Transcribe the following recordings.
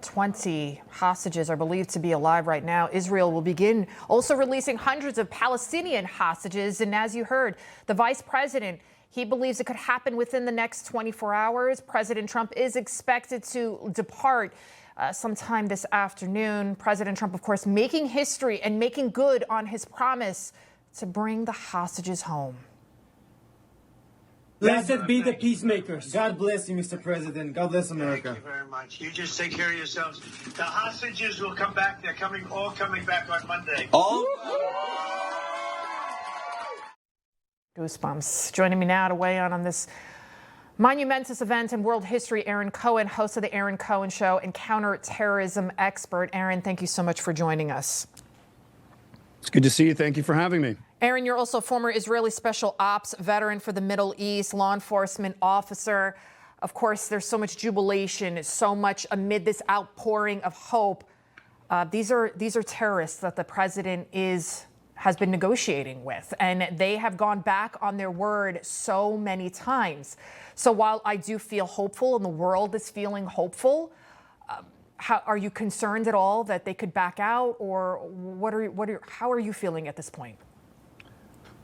20 hostages are believed to be alive right now. Israel will begin also releasing hundreds of Palestinian hostages. And as you heard, the vice president, he believes it could happen within the next 24 hours. President Trump is expected to depart sometime this afternoon. President Trump, of course, making history and making good on his promise to bring the hostages home. Blessed be the peacemakers. God bless you, Mr. President. God bless America. Thank you very much. You just take care of yourselves. The hostages will come back. They're all coming back on Monday. Goosebumps. Joining me now to weigh in on this monumentous event in world history, Aaron Cohen, host of the Aaron Cohen Show and counterterrorism expert. Aaron, thank you so much for joining us. It's good to see you. Thank you for having me. Aaron, you're also a former Israeli special ops veteran for the Middle East, law enforcement officer. Of course, there's so much jubilation, so much amid this outpouring of hope. These are terrorists that the president has been negotiating with, and they have gone back on their word so many times. So while I do feel hopeful and the world is feeling hopeful, how are you concerned at all that they could back out, or how are you feeling at this point?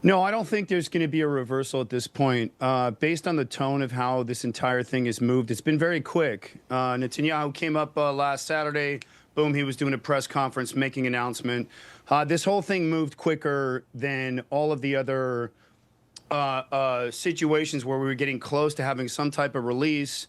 No, I don't think there's going to be a reversal at this point. Based on the tone of how this entire thing has moved, it's been very quick. Netanyahu came up last Saturday. Boom, he was doing a press conference, making an announcement. This whole thing moved quicker than all of the other situations where we were getting close to having some type of release.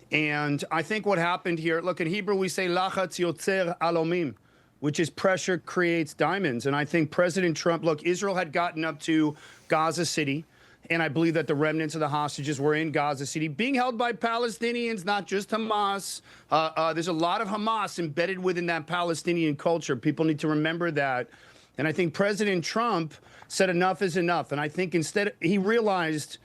And I think what happened here, look, in Hebrew we say lachatz yotzer alomim, which is pressure creates diamonds. And I think President Trump, look, Israel had gotten up to Gaza City, and I believe that the remnants of the hostages were in Gaza City, being held by Palestinians, not just Hamas. There's a lot of Hamas embedded within that Palestinian culture. People need to remember that. And I think President Trump said enough is enough. And I think he realized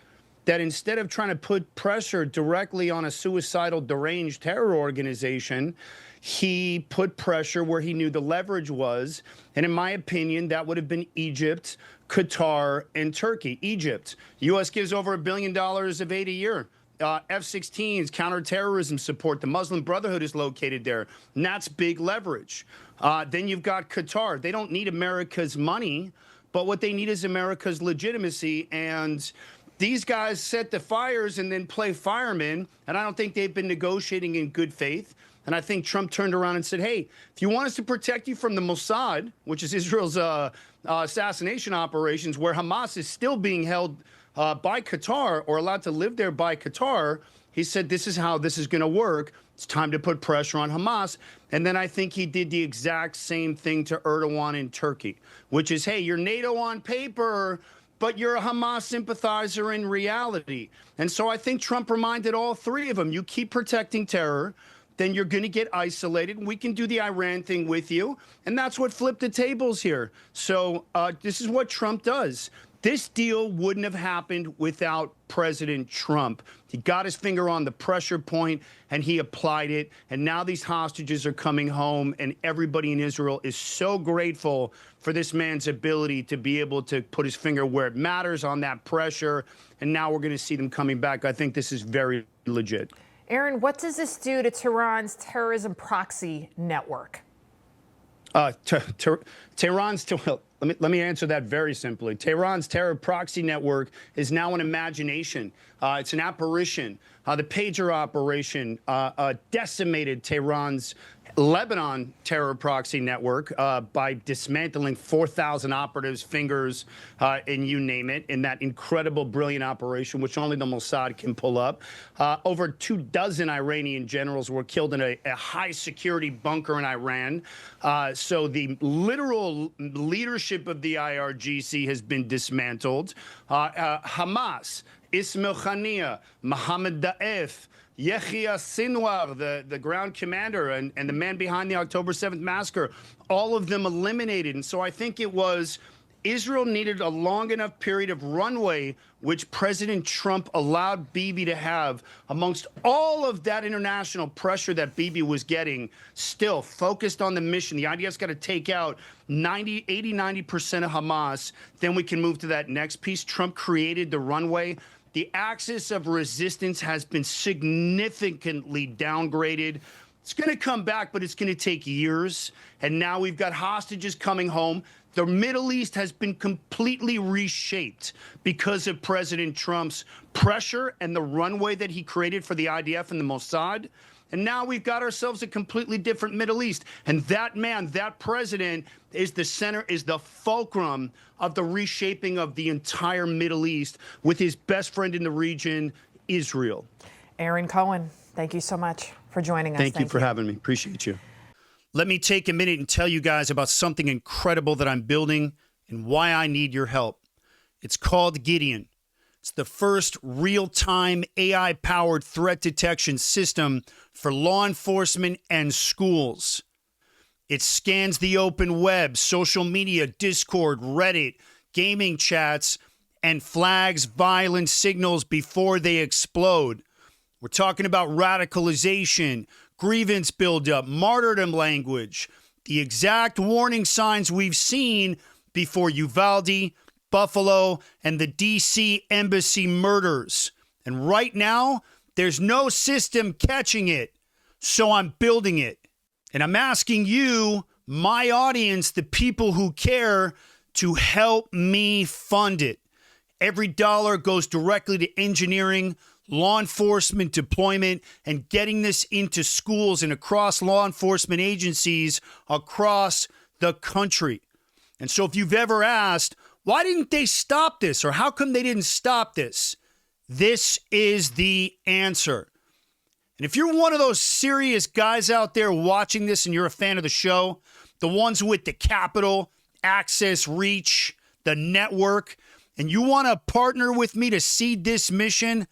that instead of trying to put pressure directly on a suicidal, deranged terror organization, he put pressure where he knew the leverage was. And in my opinion, that would have been Egypt, Qatar, and Turkey. Egypt, U.S. gives over $1 billion of aid a year. F-16s, counterterrorism support. The Muslim Brotherhood is located there. And that's big leverage. Then you've got Qatar. They don't need America's money, but what they need is America's legitimacy. And these guys set the fires and then play firemen, and I don't think they've been negotiating in good faith. And I think Trump turned around and said, hey, if you want us to protect you from the Mossad, which is Israel's assassination operations, where Hamas is still being held by Qatar or allowed to live there by Qatar, he said, this is how this is going to work. It's time to put pressure on Hamas. And then I think he did the exact same thing to Erdogan in Turkey, which is, hey, you're NATO on paper, but you're a Hamas sympathizer in reality. And so I think Trump reminded all three of them, you keep protecting terror, then you're going to get isolated. And we can do the Iran thing with you. And that's what flipped the tables here. So this is what Trump does. This deal wouldn't have happened without President Trump. He got his finger on the pressure point and he applied it. And now these hostages are coming home, and everybody in Israel is so grateful for this man's ability to be able to put his finger where it matters on that pressure. And now we're going to see them coming back. I think this is very legit. Aaron, what does this do to Tehran's terrorism proxy network? Tehran's, let me answer that very simply. Tehran's terror proxy network is now an imagination. It's an apparition. The pager operation decimated Tehran's Lebanon terror proxy network by dismantling 4,000 operatives' fingers, and you name it, in that incredible, brilliant operation, which only the Mossad can pull up. Over 24 Iranian generals were killed in a high-security bunker in Iran. So the literal leadership of the IRGC has been dismantled. Hamas, Ismail Haniyeh, Mohammed Daif, Yehia Sinwar, the ground commander and the man behind the October 7th massacre, all of them eliminated. And so I think it was Israel needed a long enough period of runway, which President Trump allowed Bibi to have amongst all of that international pressure that Bibi was getting, still focused on the mission. The IDF's got to take out 80, 90% of Hamas. Then we can move to that next piece. Trump created the runway. The axis of resistance has been significantly downgraded. It's going to come back, but it's going to take years. And now we've got hostages coming home. The Middle East has been completely reshaped because of President Trump's pressure and the runway that he created for the IDF and the Mossad. And now we've got ourselves a completely different Middle East. And that man, that president, is the center, is the fulcrum of the reshaping of the entire Middle East with his best friend in the region, Israel. Aaron Cohen, thank you so much for joining us. Thank you for having me. Appreciate you. Let me take a minute and tell you guys about something incredible that I'm building and why I need your help. It's called GIDEON. It's the first real-time AI-powered threat detection system for law enforcement and schools. It scans the open web, social media, Discord, Reddit, gaming chats, and flags violent signals before they explode. We're talking about radicalization, grievance buildup, martyrdom language, the exact warning signs we've seen before Uvalde, Buffalo, and the D.C. embassy murders. And right now, there's no system catching it. So I'm building it. And I'm asking you, my audience, the people who care, to help me fund it. Every dollar goes directly to engineering, law enforcement deployment, and getting this into schools and across law enforcement agencies across the country. And so if you've ever asked, why didn't they stop this? Or how come they didn't stop this? This is the answer. And if you're one of those serious guys out there watching this and you're a fan of the show, the ones with the capital, access, reach, the network, and you want to partner with me to seed this mission,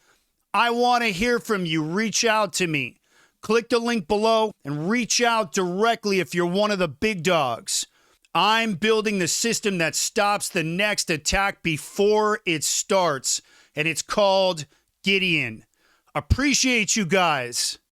I want to hear from you. Reach out to me. Click the link below and reach out directly if you're one of the big dogs. I'm building the system that stops the next attack before it starts, and it's called GIDEON. Appreciate you guys.